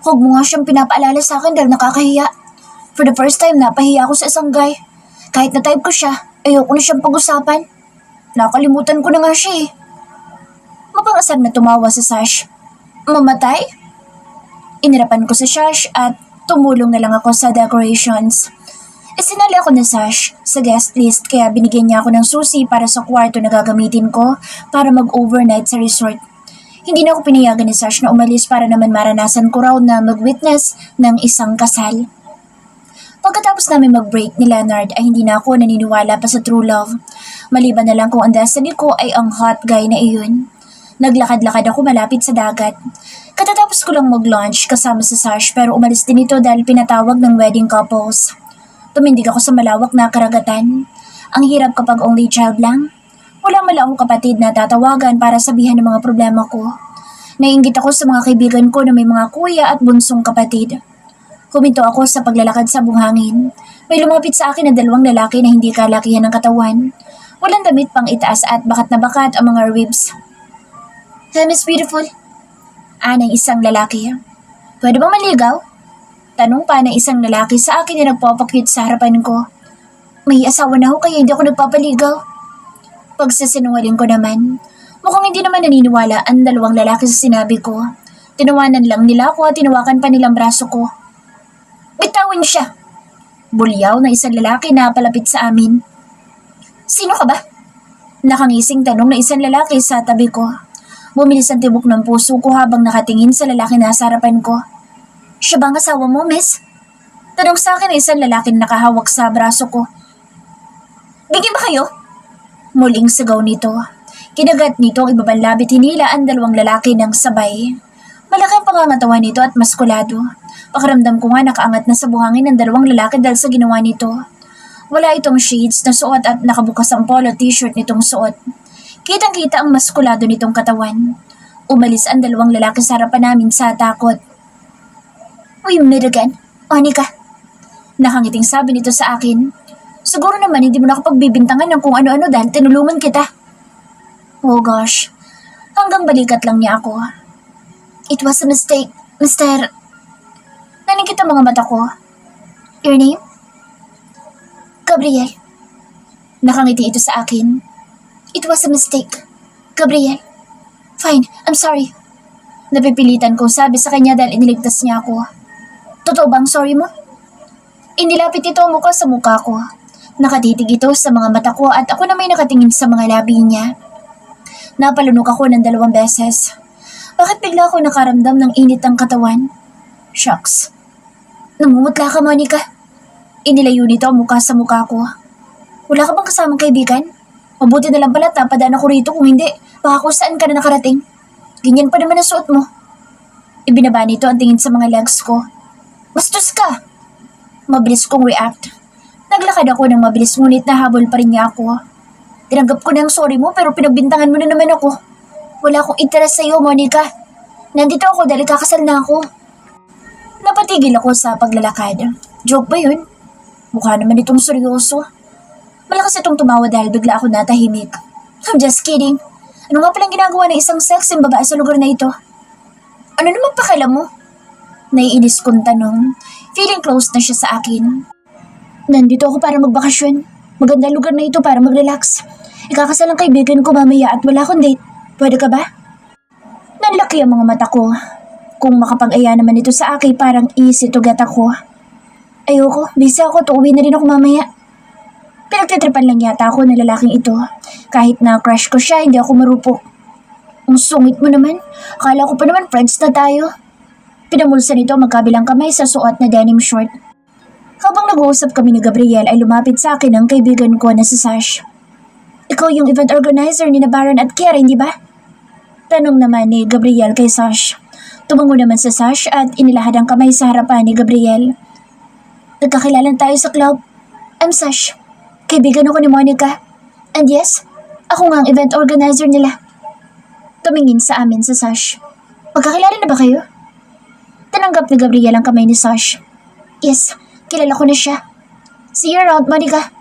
Huwag mo nga siyang pinapaalala sa akin dahil nakakahiya. For the first time, napahiya ako sa isang guy. Kahit na-type ko siya, ayoko na siyang pag-usapan. Nakalimutan ko na nga siya eh. Mapangasar na tumawa si Sash. Mamatay? Inirapan ko si Sash at tumulong na lang ako sa decorations. Isinali ako ni Sash sa guest list kaya binigyan niya ako ng susi para sa kwarto na gagamitin ko para mag-overnight sa resort. Hindi na ako pinayagan ni Sash na umalis para naman maranasan ko raw na mag-witness ng isang kasal. Pagkatapos namin mag-break ni Leonard ay hindi na ako naniniwala pa sa true love. Maliban na lang kung ang destiny ko ay ang hot guy na iyon. Naglakad-lakad ako malapit sa dagat. Katatapos ko lang mag-lunch kasama si Sash pero umalis din ito dahil pinatawag ng wedding couples. Tumindig ako sa malawak na karagatan. Ang hirap kapag only child lang. Wala man lang akong kapatid na tatawagan para sabihan ng mga problema ko. Naiinggit ako sa mga kaibigan ko na may mga kuya at bunsong kapatid. Huminto ako sa paglalakad sa buhangin. May lumapit sa akin na dalawang lalaki na hindi kalakihan ng katawan. Walang damit pang itaas at bakat na bakat ang mga ribs. "Hey, Miss Beautiful." Ng isang lalaki. "Pwede bang maligaw?" Tanong pa ng isang lalaki sa akin na nagpapakyut sa harapan ko. "May asawa na ako kaya hindi ako nagpapaligaw." Pagsasinungaling ko naman. Mukhang hindi naman naniniwala ang dalawang lalaki sa sinabi ko. Tinawanan lang nila ako at tinawakan pa nilang braso ko. "Bitawin siya!" Bulyaw na isang lalaki na palapit sa amin. "Sino ka ba?" Nakangising tanong na isang lalaki sa tabi ko. Bumilis ang tibok ng puso ko habang nakatingin sa lalaki na sa harapan ko. "Siya bang asawa mo, miss?" Tanong sa akin na isang lalaking nakahawak sa braso ko. "Bigyan ba kayo?" Muling sigaw nito. Kinagat nito ang ibabang labit hinila ang dalawang lalaki ng sabay. Malaki ang pangangatawan nito at maskulado. Pakiramdam ko nga nakaangat na sa buhangin ng dalawang lalaki dahil sa ginawa nito. Wala itong shades na suot at nakabukas ang polo t-shirt nitong suot. Kitang-kita ang maskulado nitong katawan. Umalis ang dalawang lalaki sa harapan namin sa takot. "We met again, Monica." Nakangiting sabi nito sa akin. "Siguro naman hindi mo nakapagbibintangan ng kung ano-ano dahil tinulungan kita." Oh gosh, hanggang balikat lang niya ako. "It was a mistake, Mr. Naningkit ang mga mata ko. "Your name?" "Gabriel." Nakangiti ito sa akin. "It was a mistake, Gabriel." "Fine, I'm sorry." Napipilitan kong sabi sa kanya dahil iniligtas niya ako. "Totoo bang sorry mo?" Inilapit ito ang mukha sa mukha ko. Nakatitig ito sa mga mata ko at ako na may nakatingin sa mga labi niya. Napalunok ako ng 2 beses. Bakit bigla ako nakaramdam ng init ng katawan? Shucks. "Namumutla ka, Monica." Inilayo nito ang mukha sa mukha ko. "Wala ka bang kasamang kaibigan? Mabuti na lang pala tapadaan ako rito kung hindi, baka kung saan ka na nakarating. Ganyan pa naman ang suot mo." Ibinaba nito ang tingin sa mga legs ko. "Bastos ka!" Mabilis kong react. Naglakad ako ng mabilis ngunit nahabol pa rin niya ako. "Tinanggap ko na ang sorry mo pero pinagbintangan mo na naman ako. Wala akong interes sa iyo, Monica. Nandito ako dahil kakasal na ako." Napatigil ako sa paglalakad. Joke ba yun? Mukha naman itong seryoso. Malakas itong tumawa dahil bigla ako natahimik. "I'm just kidding. Ano nga palang ginagawa ng isang sexy babae sa lugar na ito?" "Ano naman pakialam mo?" Naiinis kong tanong. Feeling close na siya sa akin. "Nandito ako para magbakasyon. Maganda lugar na ito para mag-relax. Ikakasal ang kaibigan ko mamaya at wala akong date. Pwede ka ba?" Nanlaki ang mga mata ko. Kung makapag-aya naman ito sa akin, parang easy to get ako. "Ayoko, busy ako, tuuwi na rin ako mamaya." Pinagtitripan lang yata ako ng lalaking ito. Kahit na crush ko siya, hindi ako marupok. "Ang sungit mo naman. Akala ko pa naman friends na tayo." Pinamulsa nito ang magkabilang kamay sa suot na denim short. Habang nag-uusap kami ni Gabriel ay lumapit sa akin ang kaibigan ko na si Sash. "Ikaw yung event organizer ni Baron at Kiera, hindi ba?" Tanong naman ni Gabriel kay Sash. Tumango naman si Sash at inilahad ang kamay sa harapan ni Gabriel. "Nagkakilala tayo sa club. I'm Sash. Kaibigan ako ni Monica. And yes, ako nga ang event organizer nila." Tumingin sa amin si Sash. "Magkakilala na ba kayo?" Tinanggap ni Gabriel ang kamay ni Sash. "Yes, kilala ko na siya. See you around, Monica."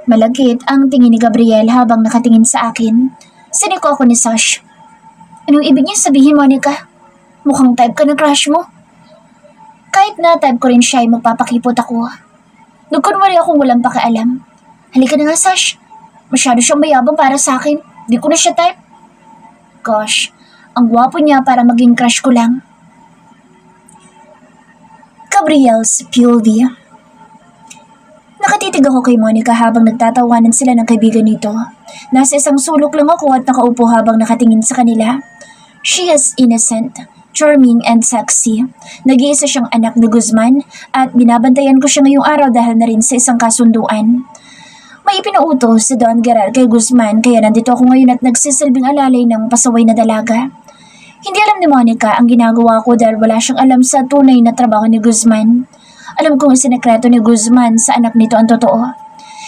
Malagkit ang tingin ni Gabriel habang nakatingin sa akin. Siniko ako ni Sash. "Anong ibig niya sabihin, Monica? Mukhang type ka ng crush mo." Kahit na type ko rin siya ay magpapakipot ako. Nagkunwari akong walang pakialam. Halika na nga, Sash. Masyado siyang mayabang para sa akin. Di ko na siya type. Gosh, ang gwapo niya para maging crush ko lang. Gabriel's POV. Nakatitig ako kay Monica habang nagtatawanan sila ng kaibigan nito. Nasa isang sulok lang ako at nakaupo habang nakatingin sa kanila. She is innocent, charming and sexy. Nag-iisa siyang anak na Guzman at binabantayan ko siya ngayong araw dahil na rin sa isang kasunduan. May ipinautos si Don Gerard kay Guzman kaya nandito ako ngayon at nagsisilbing alalay ng pasaway na dalaga. Hindi alam ni Monica ang ginagawa ko dahil wala siyang alam sa tunay na trabaho ni Guzman. Alam kong sinekreto ni Guzman sa anak nito ang totoo.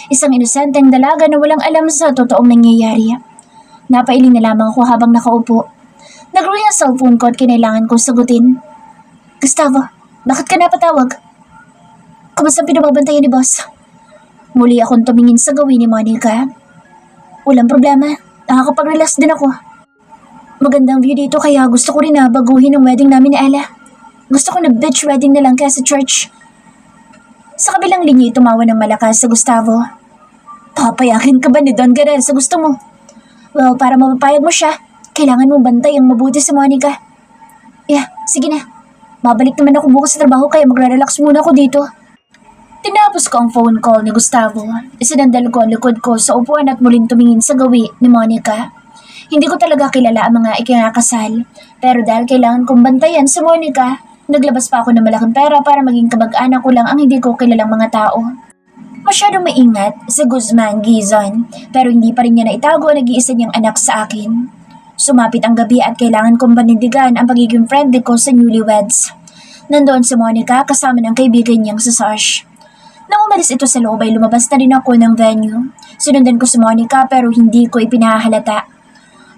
Isang inosenteng dalaga na walang alam sa totoong nangyayari. Napailing na lamang ako habang nakaupo. Nag-ring ang cellphone ko at kinailangan kong sagutin. Gustavo, bakit ka napatawag? Kumusta ang pinababantayan ni boss? Muli akong tumingin sa gawin ni Monica. Walang problema, nakakapag-relax din ako. Magandang view dito kaya gusto ko rin na baguhin ang wedding namin ni Ella. Gusto ko na beach wedding na lang kaya sa church. Sa kabilang linya tumawa ng malakas sa Gustavo. Papayakin ka ba ni Don Garel sa gusto mo? Well, para mapapayag mo siya, kailangan mo bantay ang mabuti si Monica. Yeah, sige na. Babalik naman ako bukas sa trabaho kaya magre-relax muna ako dito. Tinapos ko ang phone call ni Gustavo. Isinandal ko ang likod ko sa upuan at muling tumingin sa gawi ni Monica. Hindi ko talaga kilala ang mga ikinakasal, pero dahil kailangan kong bantayan si Monica, naglabas pa ako ng malaking pera para maging kamag-anak ko lang ang hindi ko kilalang mga tao. Masyadong maingat si Guzman Gizon, pero hindi pa rin niya naitago ang nag-iisa niyang anak sa akin. Sumapit ang gabi at kailangan kong panindigan ang pagiging friendly ko sa newlyweds. Nandoon si Monica kasama ng kaibigan niyang si Sash. Nang umalis ito sa loob ay lumabas na rin ako ng venue. Sinundan ko si Monica pero hindi ko ipinahalata.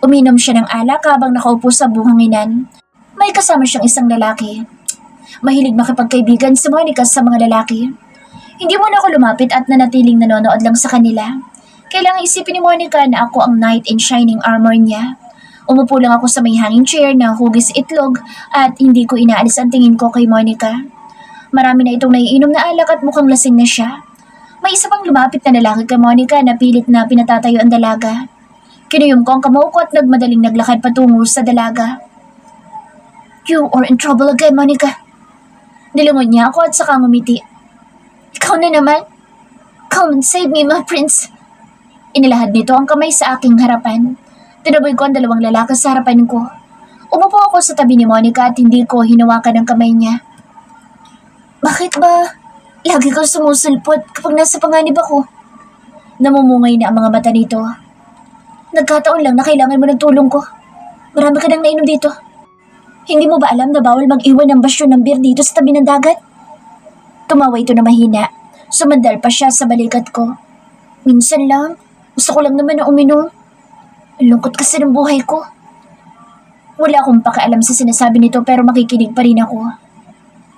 Uminom siya ng alak habang nakaupo sa buhanginan. May kasama siyang isang lalaki. Mahilig makipagkaibigan si Monica sa mga lalaki. Hindi muna ako lumapit at nanatiling nanonood lang sa kanila. Kailangan isipin ni Monica na ako ang knight in shining armor niya. Umupo lang ako sa may hanging chair na hugis itlog at hindi ko inaalis ang tingin ko kay Monica. Marami na itong naiinom na alak at mukhang lasing na siya. May isa pang lumapit na lalaki kay Monica na pilit na pinatatayo ang dalaga. Kinuyom ko ang kamao ko at nagmadaling naglakad patungo sa dalaga. You are in trouble again, Monica. Nilingon niya ako at saka ngumiti. Ikaw na naman. Come and save me, my prince. Inilahad nito ang kamay sa aking harapan. Tinaboy ko ang dalawang lalaki sa harapan ko. Umupo ako sa tabi ni Monica at hindi ko hinawakan ang kamay niya. Bakit ba lagi kang sumusulpot kapag nasa panganib ako? Namumungay na ang mga mata nito. Nagkataon lang na kailangan mo ng tulong ko. Marami ka nang nainom dito. Hindi mo ba alam na bawal mag-iwan ng basyon ng beer dito sa tabi ng dagat? Tumawa ito na mahina. Sumandal pa siya sa balikat ko. Minsan lang. Gusto ko lang naman na uminom. Ang lungkot kasi ng buhay ko. Wala akong pakialam sa sinasabi nito pero makikinig pa rin ako.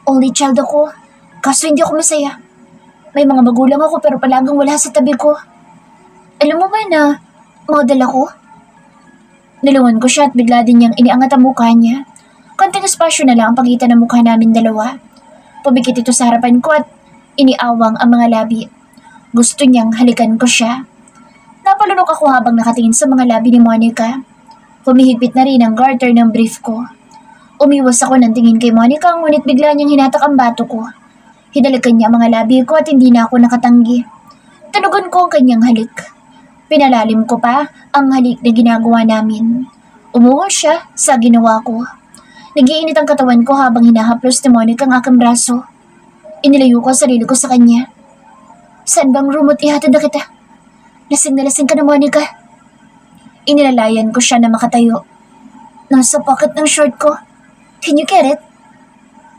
Only child ako. Kaso hindi ako masaya. May mga magulang ako pero palagang wala sa tabi ko. Alam mo ba na model ako? Nilungon ko siya at bigla din niyang iniangat ang mukha niya. Konting espasyo na lang ang pagitan ng mukha namin dalawa. Pumikit ito sa harapan ko at iniawang ang mga labi. Gusto niyang halikan ko siya. Napalunok ako habang nakatingin sa mga labi ni Monica. Humihigpit na rin ang garter ng brief ko. Umiwas ako ng tingin kay Monica ngunit bigla niyang hinatak ang bato ko. Hinalikan niya ang mga labi ko at hindi na ako nakatanggi. Tunugan ko ang kanyang halik. Pinalalim ko pa ang halik na ginagawa namin. Umuha siya sa ginawa ko. Nagiinit ang katawan ko habang hinahaplos ni Monica ang aking braso. Inilayo ko ang sarili ko sa kanya. Saan bang room at ihatid na kita? Lasing na lasing ka na, Monica. Inilalayan ko siya na makatayo. Nasa pocket ng short ko. Can you get it?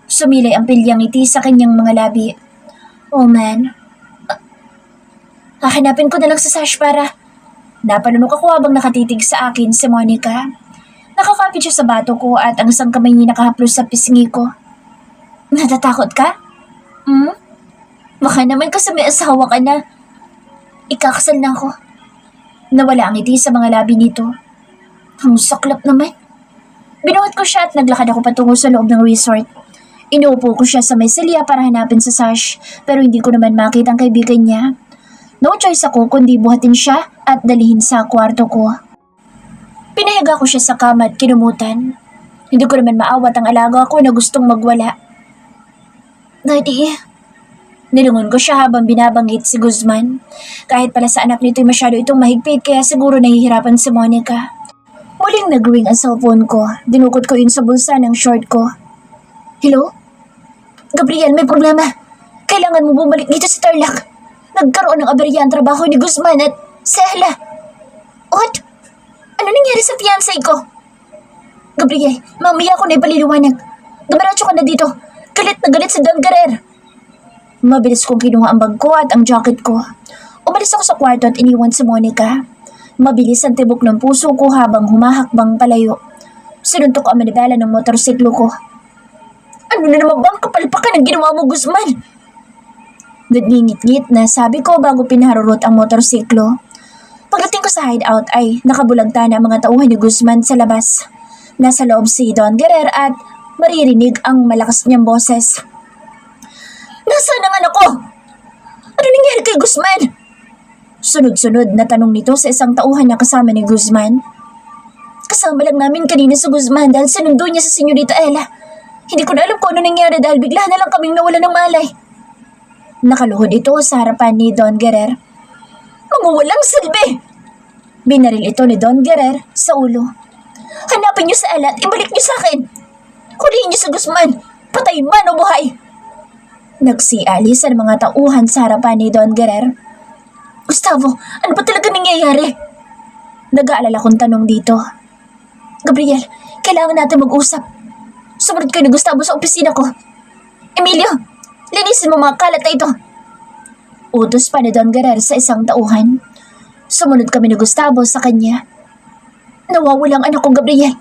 Sumilay ang pilyang ngiti sa kanyang mga labi. Oh man. Hahanapin ko na lang sa Sash para... Napalunok ako habang nakatitig sa akin si Monica. Nakakapit siya sa bato ko at ang isang kamay niya nakahaplos sa pisngi ko. Natatakot ka? Baka naman kasi may asawa ka na. Ikakasal na ako. Nawala ang ngiti sa mga labi nito. Ang saklap naman. Binuhat ko siya at naglakad ako patungo sa loob ng resort. Inuupo ko siya sa may silya para hanapin si Sash, pero hindi ko naman makita ang kaibigan niya. No choice ako kundi buhatin siya at dalhin sa kwarto ko. Pinahiga ko siya sa kama at kinumutan. Hindi ko naman maawat ang alaga ko na gustong magwala. Daddy, nilungon ko siya habang binabanggit si Guzman. Kahit pala sa anak nito'y masyado itong mahigpit kaya siguro nahihirapan si Monica. Muling nag-ring ang cellphone ko. Dinukot ko yun sa bulsa ng short ko. Hello? Gabriel, may problema. Kailangan mo bumalik dito sa Tarlac. Nagkaroon ng aberya ang trabaho ni Guzman at Sela. What? Ano nangyari sa fiancé ko? Gabriel, mamaya ako na ipaliliwanag. Dumiretso ka na dito. Galit na galit si Don Guerrer. Mabilis kong kinuha ang bag ko at ang jacket ko. Umalis ako sa kwarto at iniwan si Monica. Mabilis ang tibok ng puso ko habang humahakbang palayo. Sinuntok ko ang manibela ng motorsiklo ko. Ano na naman bang kapalpakan ang ginawa mo, Guzman? Nagngingit-ngit na sabi ko bago pinaharurot ang motorsiklo. Pagdating ko sa hideout ay nakabulagta na ang mga tauhan ni Guzman sa labas. Nasa loob si Don Guerrer at maririnig ang malakas niyang boses. Nasaan ang anak ko? Ano nangyari kay Guzman? Sunod-sunod na tanong nito sa isang tauhan na kasama ni Guzman. Kasama lang namin kanina si Guzman dahil sinundo niya sa Senyorita Ella. Hindi ko na alam kung ano nangyari dahil bigla na lang kaming nawala ng malay. Nakaluhod ito sa harapan ni Don Guerrer. Mga walang silbi! Binaril ito ni Don Guerrer sa ulo. Hanapin niyo sa Ella at ibalik niyo sa akin. Hulihin niyo si Guzman, patay man o buhay. Nagsialis ang mga tauhan sa harapan ni Don Guerrer. Gustavo, ano ba talaga nangyayari? Nag-aalala kong tanong dito. Gabriel, kailangan natin mag-usap. Sumunod kayo ni Gustavo sa opisina ko. Emilio, linisin mo mga kalat na ito. Utos pa ni Don Guerrer sa isang tauhan. Sumunod kami ni Gustavo sa kanya. Nawawalang anak ko, Gabriel.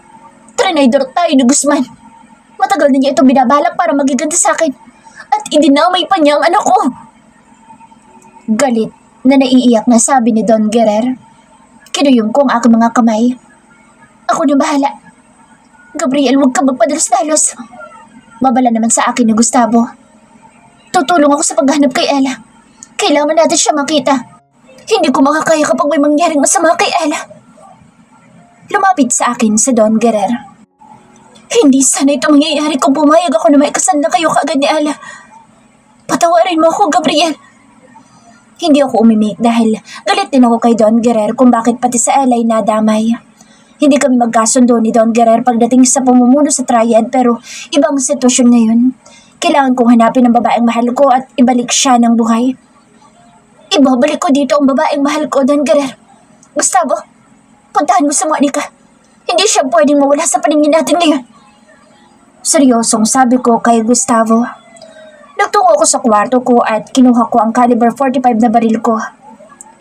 Trinaydor tayo ni Guzman. Matagal na niya ito binabalak para magiganti sa akin. At idinamay pa niya ang anak ko. Galit na naiiyak na sabi ni Don Guerrer. Kinuyom ko ang aking mga kamay. Ako na bahala. Gabriel, huwag ka magpadalos-dalos. Mabala naman sa akin ni Gustavo. Tutulong ako sa paghanap kay Ella. Kailangan natin siya makita. Hindi ko makakaya kapag may mangyaring masama kay Ella. Lumapit sa akin si Don Guerrer. Hindi sana ito mangyayari kung pumayag ako na may kasal na kayo kaagad ni Ella. Patawarin mo ako, Gabriel. Hindi ako umimik dahil galit din ako kay Don Guerrer kung bakit pati sa Ella ay nadamay. Hindi kami magkasundo ni Don Guerrer pagdating sa pamumuno sa triad pero ibang sitwasyon ngayon. Kailangan kong hanapin ang babaeng mahal ko at ibalik siya ng buhay. Ibabalik ko dito ang babaeng mahal ko, Don Guerrer. Gustavo, puntahan mo sa Monica. Hindi siya pwedeng mawala sa paningin natin ngayon. Seryosong sabi ko kay Gustavo. Nagtungo ako sa kwarto ko at kinuha ko ang caliber 45 na baril ko.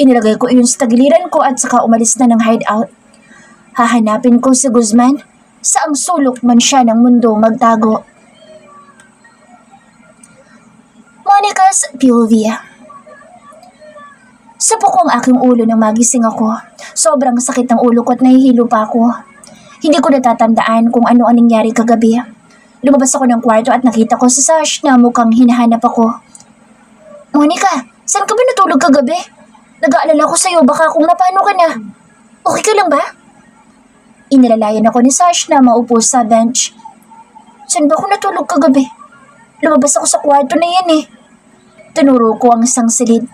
Inilagay ko iyon sa tagiliran ko at saka umalis na ng hideout. Hahanapin ko si Guzman saang sulok man siya ng mundo magtago. Monica's POV. Sapok ang aking ulo nang magising ako. Sobrang sakit ng ulo ko at nahihilo pa ako. Hindi ko natatandaan kung ano ang nangyari kagabi. Lumabas ako ng kwarto at nakita ko si Sash na mukhang hinahanap ako. Monica, saan ka ba natulog kagabi? Nag-aalala ko sa'yo, baka kung napano ka na. Okay ka lang ba? Inilalayan ako ni Sash na maupo sa bench. Saan ba ako natulog kagabi? Lumabas ako sa kwarto na yan eh. Tinuro ko ang isang silid.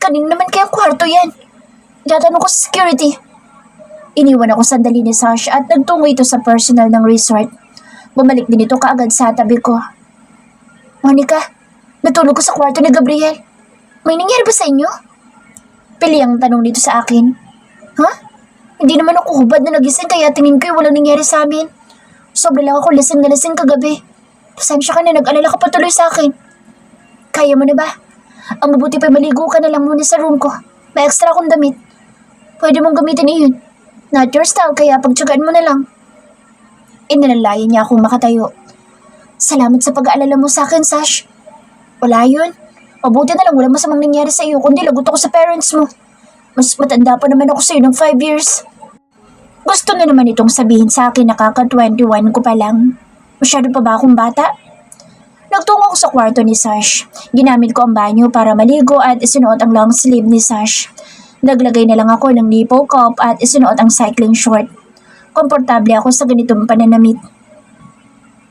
Kanino naman kayang kwarto yan? Tatanong ko sa security. Iniwan ako sandali ni Sash at nagtungo ito sa personal ng resort. Bumalik din ito kaagad sa tabi ko. Monica, natulog ko sa kwarto ni Gabriel. May nangyari ba sa inyo? Pili ang tanong nito sa akin. Ha? Hindi naman ako hubad na nagising kaya tingin ko walang nangyari sa amin. Sobra lang ako lasing na lasing kagabi. Pasensya ka na, nag-alala ka pa tuloy sa akin. Kaya mo na ba? Ang mabuti pa maligo ka na lang muna sa room ko. May extra akong damit. Pwede mong gamitin iyon. Not your style kaya pagtsagaan mo na lang. Inalalayan niya akong makatayo. Salamat sa pag-aalala mo sa akin, Sash. Wala yun. Mabuti na lang walang masamang nangyari sa iyo kundi lagot ako sa parents mo. Mas matanda pa naman ako sa iyo ng 5 years. Gusto na naman itong sabihin sa akin na kaka-21 ko pa lang. Masyado pa ba akong bata? Nagtungo ako sa kwarto ni Sash. Ginamit ko ang banyo para maligo at isinuot ang long sleeve ni Sash. Naglagay na lang ako ng nipple cup at isinuot ang cycling short. Komportable ako sa ganitong pananamit.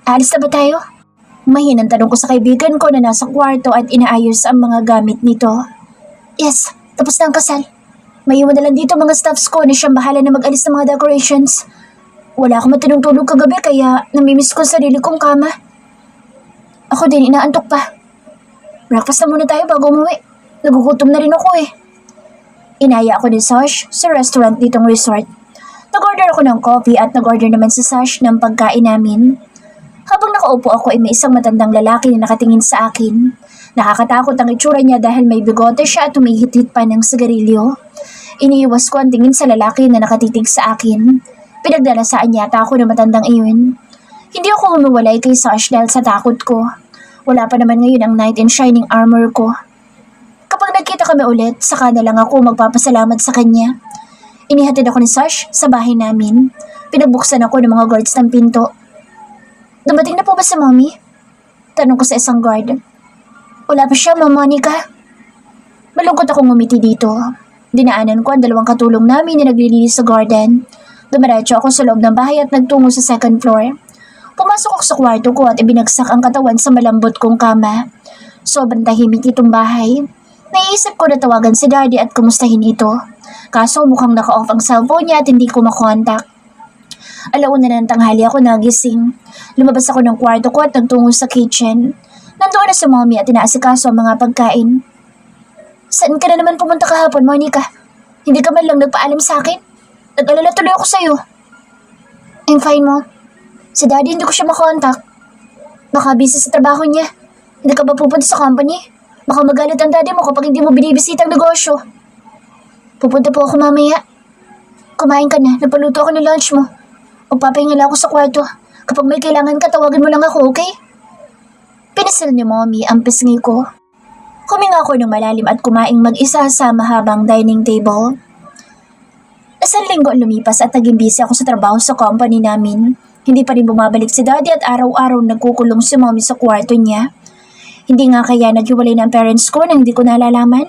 Alis na ba tayo? Mahinang tanong ko sa kaibigan ko na nasa kwarto at inaayos ang mga gamit nito. Yes, tapos na ang kasal. May iwan na lang dito mga staffs ko na siyang bahala na mag-alis ng mga decorations. Wala akong matinong tulog kagabi kaya namimiss ko ang sarili kong kama. Ako din, inaantok pa. Breakfast na muna tayo bago umuwi. Nagugutom na rin ako eh. Inaya ako ni Sash sa restaurant nitong resort. Nag-order ako ng coffee at nag-order naman si Sash ng pagkain namin. Habang nakaupo ako ay may isang matandang lalaki na nakatingin sa akin. Nakakatakot ang itsura niya dahil may bigote siya at humihit-hit pa ng sigarilyo. Iniiwas ko ang tingin sa lalaki na nakatitig sa akin. Pinagdalasaan yata ako ng matandang iyon. Hindi ako humiwalay kay Sash dahil sa takot ko. Wala pa naman ngayon ang knight in shining armor ko. Kapag nagkita kami ulit, saka na lang ako magpapasalamat sa kanya. Inihatid ako ni Sash sa bahay namin. Pinagbuksan ako ng mga guards ng pinto. Dumating na po ba si Mommy? Tanong ko sa isang guard. Wala pa siya, Ma'am Monica. Malungkot akong ngumiti dito. Dinaanan ko ang dalawang katulong namin na naglilinis sa garden. Dumiretso ako sa loob ng bahay at nagtungo sa second floor. Pumasok ako sa kwarto ko at ibinagsak ang katawan sa malambot kong kama. Sobrang tahimik itong bahay. Naiisip ko na tawagan si Daddy at kumustahin ito. Kaso mukhang naka-off ang cellphone niya at hindi ko makontak. Alauna na ng tanghali ako nagising. Lumabas ako ng kwarto ko at nagtungo sa kitchen. Nandoon na si Mommy at inaasikaso ang mga pagkain. Saan ka na naman pumunta kahapon, Monica? Hindi ka man lang nagpaalam sa akin? Nag-alala tuloy ako sa'yo. I'm fine, Mom. Si Daddy hindi ko siya makontak. Baka busy sa trabaho niya. Hindi ka ba pupunta sa company? Baka magalit ang daddy mo kapag hindi mo binibisita ang negosyo. Pupunta po ako mamaya. Kumain ka na. Napaluto ako ng lunch mo. Magpapahinga lang ako sa kwarto. Kapag may kailangan ka, tawagin mo lang ako, okay? Pinasal ni Mommy ang pisngi ko. Huminga ako ng malalim at kumaing mag-isa sa mahabang dining table. Isang linggo ang lumipas at naging busy ako sa trabaho sa company namin. Hindi pa rin bumabalik si Daddy at araw-araw nagkukulong si Mommy sa kwarto niya. Hindi nga kaya naghiwalay ng parents ko nang hindi ko nalalaman.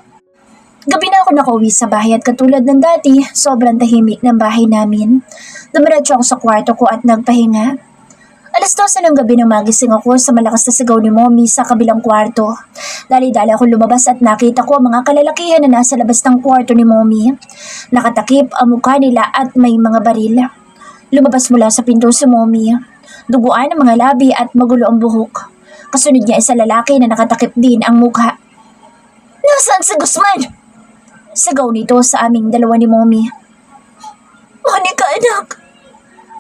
Gabi na ako nakauwi sa bahay at katulad ng dati, sobrang tahimik ng bahay namin. Dumiretso ako sa kwarto ko at nagpahinga. Alas 12 ng gabi nang magising ako sa malakas na sigaw ni Mommy sa kabilang kwarto. Dali-dali ako lumabas at nakita ko ang mga kalalakihan na nasa labas ng kwarto ni Mommy. Nakatakip ang mukha nila at may mga baril. Lumabas mula sa pinto si Mommy. Duguan ang mga labi at magulo ang buhok. Kasunod niya isa lalaki na nakatakip din ang mukha. Nasaan si Guzman? Sigaw nito sa aming dalawa ni Mommy. Monica, anak!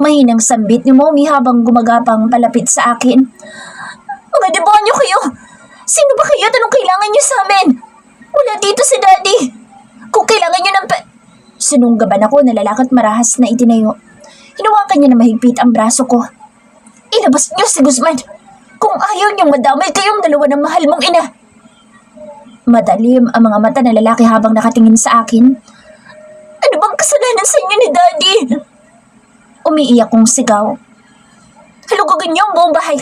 Mahinang sambit ni Mommy habang gumagapang palapit sa akin. Mga demonyo kayo! Sino ba kayo at anong kailangan niyo sa amin? Wala dito si Daddy! Kung kailangan niyo ng Sinunggaban ako na lalaki at marahas na itinayo. Hinawakan niya na mahigpit ang braso ko. Ilabas niyo si Guzman! Kung ayaw niyong madamay kayong dalawa ng mahal mong ina! Matalim ang mga mata ng lalaki habang nakatingin sa akin. Ano bang kasalanan sa inyo ni Daddy? Umiiyak kong sigaw. Halugugin niyo ang buong bahay.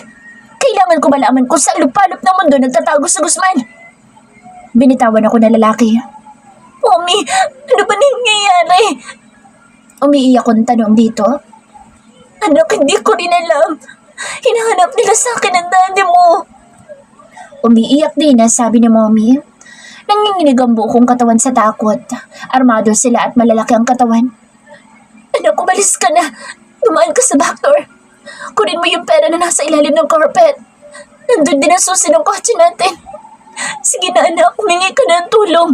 Kailangan ko malaman kung saan lupalop ng mundo nagtatago sa Guzman. Binitawan ako ng lalaki. Mommy, ano ba nangyayari? Umiiyak kong tanong dito. Anak, hindi ko rin alam. Hinahanap nila sa akin ang daddy mo. Umiiyak din na sabi ni Mommy. Nanginginig ang buo kong katawan sa takot. Armado sila at malalaki ang katawan. Anak, umalis ka na. Dumaan ka sa back door. Kunin mo yung pera na nasa ilalim ng carpet. Nandun din ang susi ng kotse natin. Sige na anak, humingi ka na ng tulong.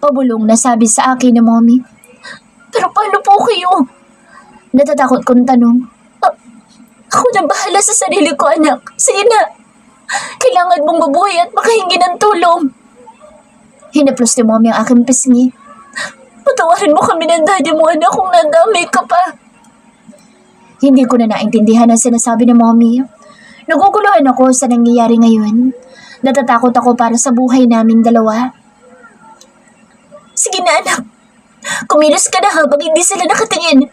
Pabulong na sabi sa akin ni Mommy. Pero paano po kayo? Natatakot kong tanong. Ako na bahala sa sarili ko, anak. Sige na. Kailangan mong mabuhay at makahingi ng tulong. Hinaplos ni Mommy ang aking pisngi. Patawarin mo kami ng daddy mo, anak, kung nadamay ka pa. Hindi ko na naintindihan ang sinasabi ni Mommy. Naguguluhan ako sa nangyayari ngayon. Natatakot ako para sa buhay naming dalawa. Sige na anak, kumilos ka na habang hindi sila nakatingin.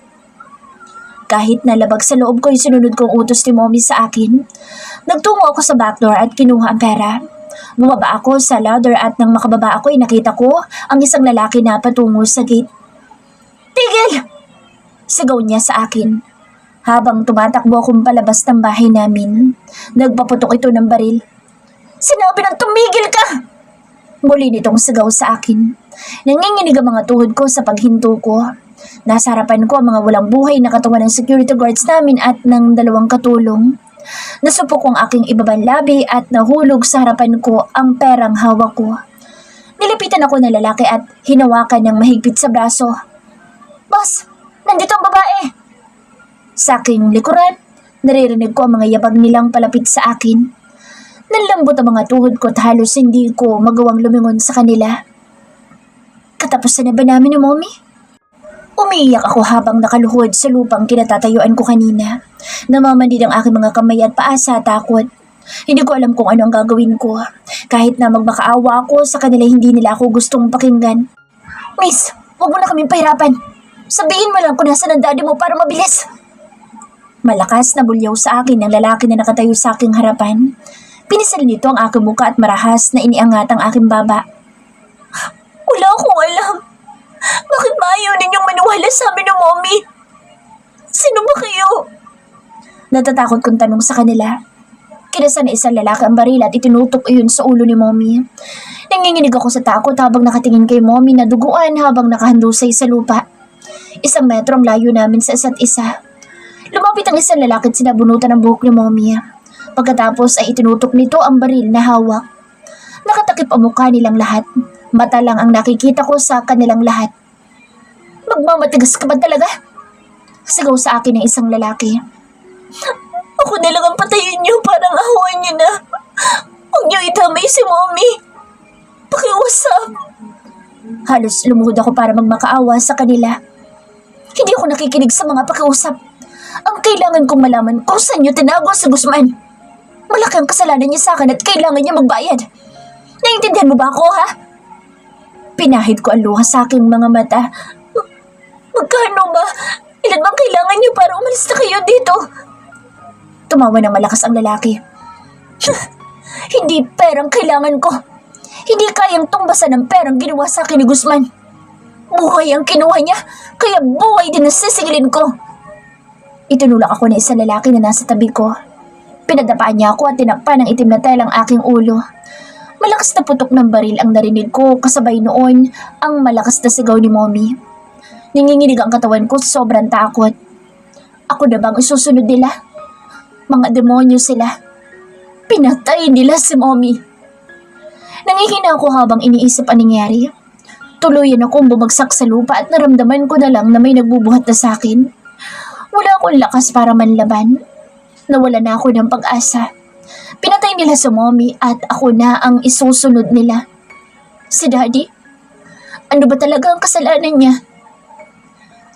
Kahit nalabag sa loob ko yung sinunod kong utos ni Mommy sa akin, Nagtungo ako sa backdoor at kinuha ang pera. Bumaba ako sa ladder at nang makababa ako ay nakita ko ang isang lalaki na patungo sa gate. "Tigil!" Sigaw niya sa akin. Habang tumatakbo akong palabas ng bahay namin, nagpaputok ito ng baril. "Sinabi ng tumigil ka!" Muli nitong sigaw sa akin. Nanginginig ang mga tuhod ko sa paghinto ko. Nasa harapan ko ang mga walang buhay na katawan ng security guards namin at ng dalawang katulong. Nasupok ko ang aking ibabang labi at nahulog sa harapan ko ang perang hawak ko. Nilipitan ako ng lalaki at hinawakan ng mahigpit sa braso. "Boss, nandito ang babae!" Sa aking likuran, naririnig ko ang mga yabag nilang palapit sa akin. Nanlambot ang mga tuhod ko at halos hindi ko magawang lumingon sa kanila. "Katapusan na ba namin ni Mommy?" Umiiyak ako habang nakaluhod sa lupang kinatatayuan ko kanina. Namamanid ang aking mga kamay at paa sa takot. Hindi ko alam kung ano ang gagawin ko. Kahit na magmakaawa ako sa kanila, hindi nila ako gustong pakinggan. "Miss, huwag mo na kaming pahirapan. Sabihin mo lang kung nasaan ang daddy mo para mabilis." Malakas na bulyaw sa akin ang lalaki na nakatayo sa aking harapan. Pinisal nito ang aking muka at marahas na iniangat ang aking baba. "Wala akong alam. Bakit maayaw ninyong maniwala sa amin ng Mommy? Sino ba kayo?" Natatakot kong tanong sa kanila. Kinasa na isang lalaki ang baril at itinutok iyon sa ulo ni Mommy. Nanginginig ako sa takot habang nakatingin kay Mommy na duguan habang nakahandusay sa lupa. 1 metro ang layo namin sa isa't isa. Lumapit ang isang lalaki at sinabunutan ang buhok ni Mommy. Pagkatapos ay itinutok nito ang baril na hawak. Nakatakip ang mukha nilang lahat. Mata lang ang nakikita ko sa kanilang lahat. "Magmamatigas ka ba talaga?" Sigaw sa akin ng isang lalaki. "Ako na lang ang patayin niyo, parang ahawan niyo na. Huwag niyo itamay si Mommy. Pakiusap." Halos lumuhod ako para magmakaawa sa kanila. Hindi ako nakikinig sa mga pakiusap. Ang kailangan kong malaman kung saan niyo tinago si Guzman. Malaki ang kasalanan niya sa akin at kailangan niya magbayad. Naiintindihan mo ba ako, ha? Pinahid ko ang luha sa aking mga mata. "Magkano ba? Ilan bang kailangan niyo para umalis na kayo dito?" Tumawa ng malakas ang lalaki. "Hindi perang kailangan ko. Hindi kayang tumbasan ng perang ginawa sa akin ni Guzman. Buhay ang kinuha niya, kaya buhay din ang sisingilin ko." Itinulak ako ng isang lalaki na nasa tabi ko. Pinadapaan niya ako at tinakpan ng itim na tela ang aking ulo. Malakas na putok ng baril ang narinig ko, kasabay noon ang malakas na sigaw ni Mommy. Nanginginig ang katawan ko sa sobrang takot. Ako na bang isusunod nila? Mga demonyo sila. Pinatay nila si Mommy. Nangihina ako habang iniisip ang nangyari. Tuluyan akong bumagsak sa lupa at naramdaman ko na lang na may nagbubuhat na sa akin. Wala akong lakas para manlaban. Nawala na ako ng pag-asa. Pinatay nila si Mommy at ako na ang isusunod nila. Si Daddy? Ano ba talaga ang kasalanan niya?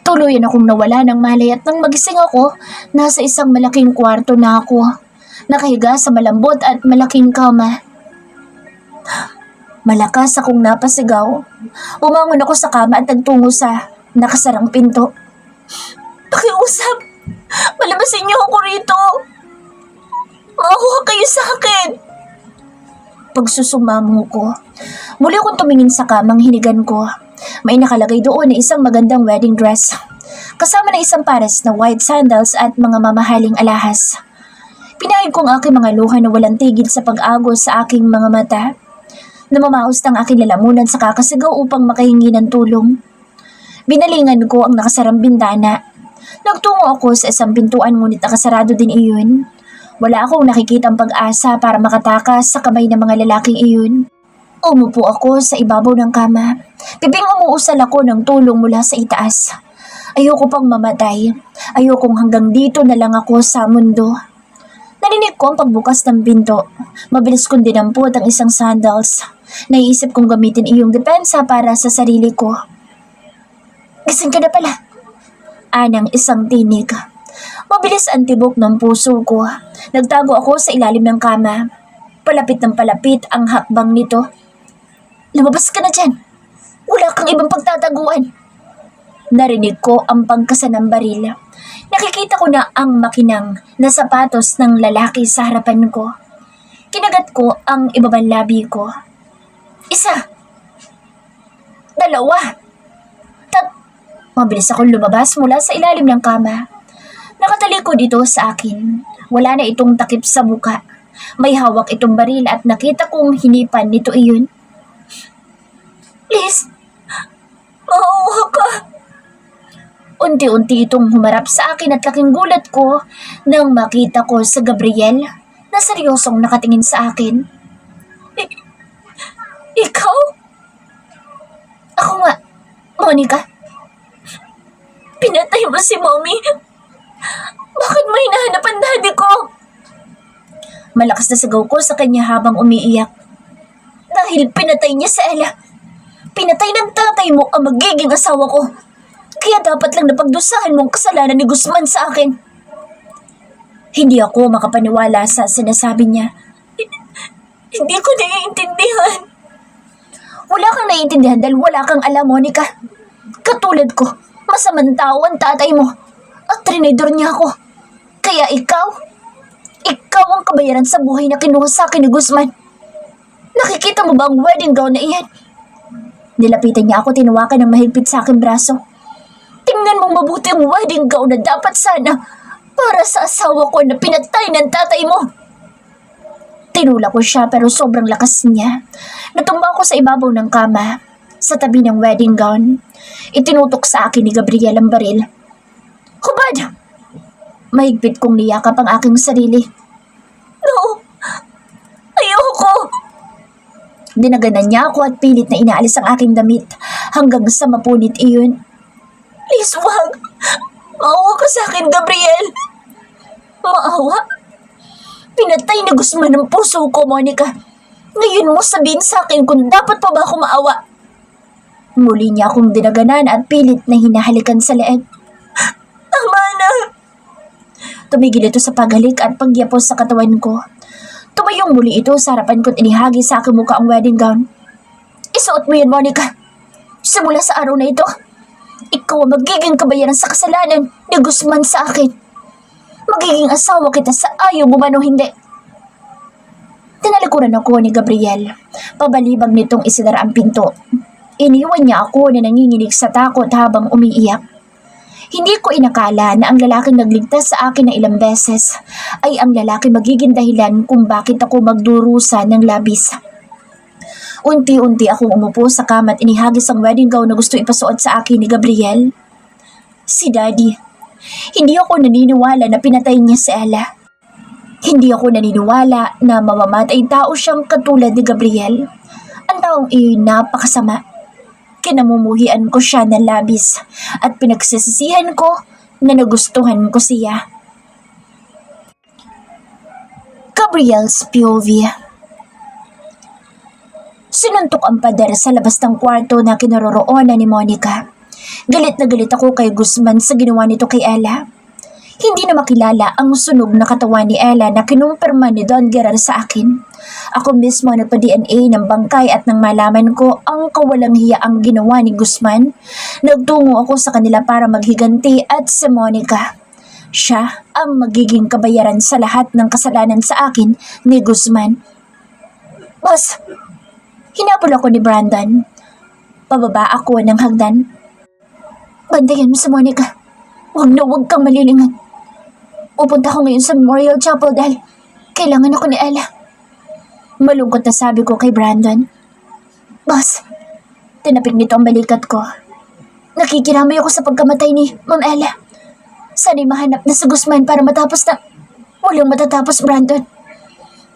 Tuluyan akong nawala ng malay at nang magising ako, nasa isang malaking kwarto na ako. Nakahiga sa malambot at malaking kama. Malakas akong napasigaw. Umangon ako sa kama at nagtungo sa nakasarang pinto. "Pakiusap! Palabasin niyo ako rito! Makakuha kayo sa akin!" Pagsusumamo ko, muli akong tumingin sa kamang hinigan ko. May nakalagay doon na isang magandang wedding dress, kasama na isang pares na white sandals at mga mamahaling alahas. Pinahid ko ang aking mga luha na walang tigil sa pag-agos sa aking mga mata. Namamaos ng aking lalamunan sa kakasigaw upang makahingi ng tulong. Binalingan ko ang nakasarang bintana. Nagtungo ako sa isang pintuan ngunit nakasarado din iyon. Wala akong nakikitang pag-asa para makatakas sa kamay ng mga lalaking iyon. Umupo ako sa ibabaw ng kama. Bibing umuusal ako ng tulong mula sa itaas. Ayoko pang mamatay. Ayokong hanggang dito na lang ako sa mundo. Narinig ko ang pagbukas ng pinto. Mabilis kong dinampot ang isang sandals. Naiisip kong gamitin iyong depensa para sa sarili ko. "Gising ka na pala." Anang isang tinig. Mabilis ang tibok ng puso ko. Nagtago ako sa ilalim ng kama. Palapit ng palapit ang hakbang nito. "Lumabas ka na dyan. Wala kang ibang pagtataguan." Narinig ko ang pagkasa ng baril. Nakikita ko na ang makinang na sapatos ng lalaki sa harapan ko. Kinagat ko ang ibabang labi ko. Isa. Dalawa. Mabilis akong lumabas mula sa ilalim ng kama. Nakatalikod ito sa akin. Wala na itong takip sa muka. May hawak itong baril at nakita kong hinipan nito iyon. Please, maawa ka. Unti-unti itong humarap sa akin at laking gulat ko nang makita ko sa Gabriel na seryosong nakatingin sa akin. Ikaw? Ako nga, Monica. Pinatay mo si Mommy. Bakit mo hinahanap ang daddy ko? Malakas na sigaw ko sa kanya habang umiiyak. Dahil pinatay niya si Ella. Pinatay ng tatay mo ang magiging asawa ko. Kaya dapat lang napagdusahan mong kasalanan ni Guzman sa akin. Hindi ako makapaniwala sa sinasabi niya. Hindi ko naiintindihan. Wala kang naiintindihan dahil wala kang alam, Monica. Katulad ko, masamang tao ang tatay mo at trinidor niya ako. Kaya ikaw ang kabayaran sa buhay na kinuha sa akin ni Guzman. Nakikita mo ba ang wedding gown na iyan? Nilapitan niya ako, tinawakan ng mahigpit sa aking braso. Tingnan mong mabuti ang wedding gown na dapat sana para sa asawa ko na pinatay ng tatay mo. Tinula ko siya pero sobrang lakas niya. Natumba ako sa ibabaw ng kama, sa tabi ng wedding gown. Itinutok sa akin ni Gabriel ang baril. Hubad! Mahigpit kong niyakap ang aking sarili. No! Ayoko! Dinaganan niya ako at pilit na inaalis ang aking damit hanggang sa mapunit iyon. Please, wag! Maawa ka sa akin, Gabriel! Maawa? Pinatay ni Guzman ang puso ko, Monica. Ngayon mo sabihin sa akin kung dapat pa ba ako maawa. Muli niya akong dinaganan at pilit na hinahalikan sa leeg. Tama na! Tumigil ito sa paghalik at pagyapos sa katawan ko. Tumayong muli ito sa harapan ko't inihagi sa aking mukha ang wedding gown. Isuot mo yan, Monica. Simula sa araw na ito, ikaw ang magiging kabayaran sa kasalanan ni Guzman sa akin. Magiging asawa kita sa ayaw mo man o hindi. Tinalikuran ako ni Gabriel. Pabalibag nitong isinara ang pinto. Iniwan niya ako na nanginginig sa takot habang umiiyak. Hindi ko inakala na ang lalaking nagligtas sa akin ng ilang beses ay ang lalaki magiging dahilan kung bakit ako magdurusa ng labis. Unti-unti akong umupo sa kama at inihagis ang wedding gown na gusto ipasuot sa akin ni Gabriel. Si Daddy. Hindi ako naniniwala na pinatay niya si Ella. Hindi ako naniniwala na mamamatay tao siyang katulad ni Gabriel. Ang taong iyo'y napakasama. Kinamumuhian ko siya ng labis at pinagsisisihan ko na nagustuhan ko siya. Gabriel's POV. Sinuntok ang pader sa labas ng kwarto na kinaroroonan ni Monica. Galit na galit ako kay Guzman sa ginawa nito kay Ella. Hindi na makilala ang sunog na katawan ni Ella na kinumpirma ni Don Gerard sa akin. Ako mismo nagpa-DNA ng bangkay at nang malaman ko ang kawalang hiya ang ginawa ni Guzman, nagtungo ako sa kanila para maghiganti at si Monica. Siya ang magiging kabayaran sa lahat ng kasalanan sa akin ni Guzman. Boss, hinabol ako ni Brandon. Pababa ako ng hagdan. Bantayan mo si Monica. Huwag na huwag kang malilingan. Pupunta ako ngayon sa Memorial Chapel dahil kailangan ako ni Ella. Malungkot na sabi ko kay Brandon. Boss, tinapik nito ang balikat ko. Nakikiramay ako sa pagkamatay ni Ma'am Ella. Sana'y mahanap na si Guzman para matapos na walang matatapos, Brandon.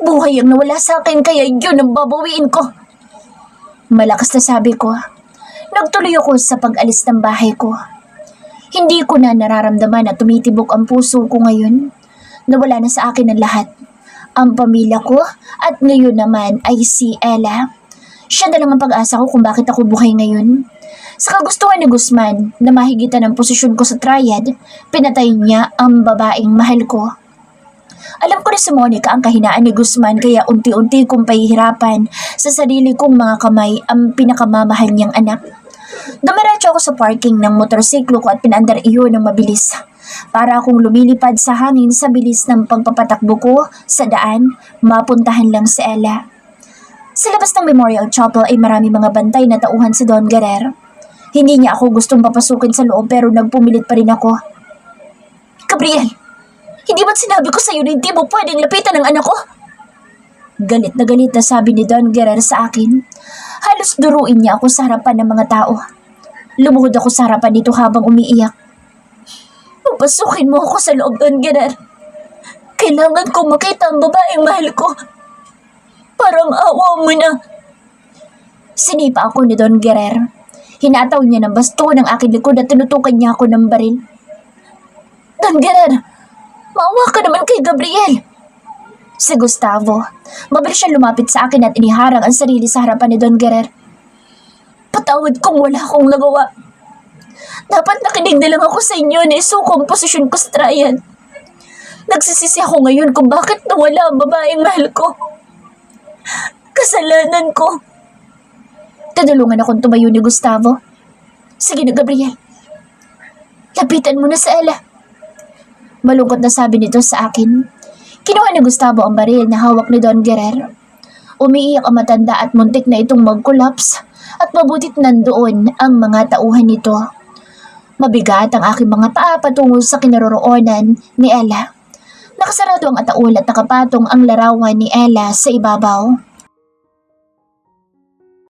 Buhay ang nawala sa akin kaya yun ang babawiin ko. Malakas na sabi ko. Nagtuloy ako sa pag-alis ng bahay ko. Hindi ko na nararamdaman na tumitibok ang puso ko ngayon. Nawala na sa akin ang lahat. Ang pamilya ko at ngayon naman ay si Ella. Siya na lang ang pag-asa ko kung bakit ako buhay ngayon. Sa kagustuhan ni Guzman na mahigitan ang posisyon ko sa triad, pinatay niya ang babaeng mahal ko. Alam ko na si Monica ang kahinaan ni Guzman kaya unti-unti kong pahihirapan sa sarili kong mga kamay ang pinakamamahal niyang anak. Dumiretso ako sa parking ng motorsiklo ko at pinandar iyon ng mabilis. Para akong lumilipad sa hangin sa bilis ng pagpapatakbo ko sa daan, mapuntahan lang si Ella. Sa labas ng Memorial Chapel ay marami mga bantay na tauhan si Don Guerrero. Hindi niya ako gustong papasukin sa loob pero nagpumilit pa rin ako. Gabriel, hindi ba't sinabi ko sa'yo na hindi mo pwedeng lapitan ng anak ko? Galit na sabi ni Don Guerrero sa akin. Halos duruin niya ako sa harapan ng mga tao. Lumuhod ako sa harapan nito habang umiiyak. Papasukin mo ako sa loob, Don Guerrero. Kailangan ko makita ang babaeng mahal ko. Parang awa mo na. Sinipa ako ni Don Guerrero. Hinataw niya ng basto ng aking likod at tinutukan niya ako ng baril. Don Guerrero, maawa ka naman kay Gabriel. Si Gustavo, mabilis siya lumapit sa akin at iniharang ang sarili sa harapan ni Don Guerrero. Patawad kung wala akong nagawa. Dapat nakinig na lang ako sa inyo na isuko ang posisyon ko sa trial. Nagsisisi ako ngayon kung bakit nawala ang babaeng mahal ko. Kasalanan ko. Tinulungan akong tumayo ni Gustavo. Sige na, Gabriel. Lapitan mo na sa Ella. Malungkot na sabi nito sa akin. Kinuha ni Gustavo ang baril na hawak ni Don Guerrero. Umiiyak ang matanda at muntik na itong mag-collapse at mabutit nandoon ang mga tauhan nito. Mabigat ang aking mga paa patungo sa kinaroroonan ni Ella. Nakasarado ang ataul at nakapatong ang larawan ni Ella sa ibabaw.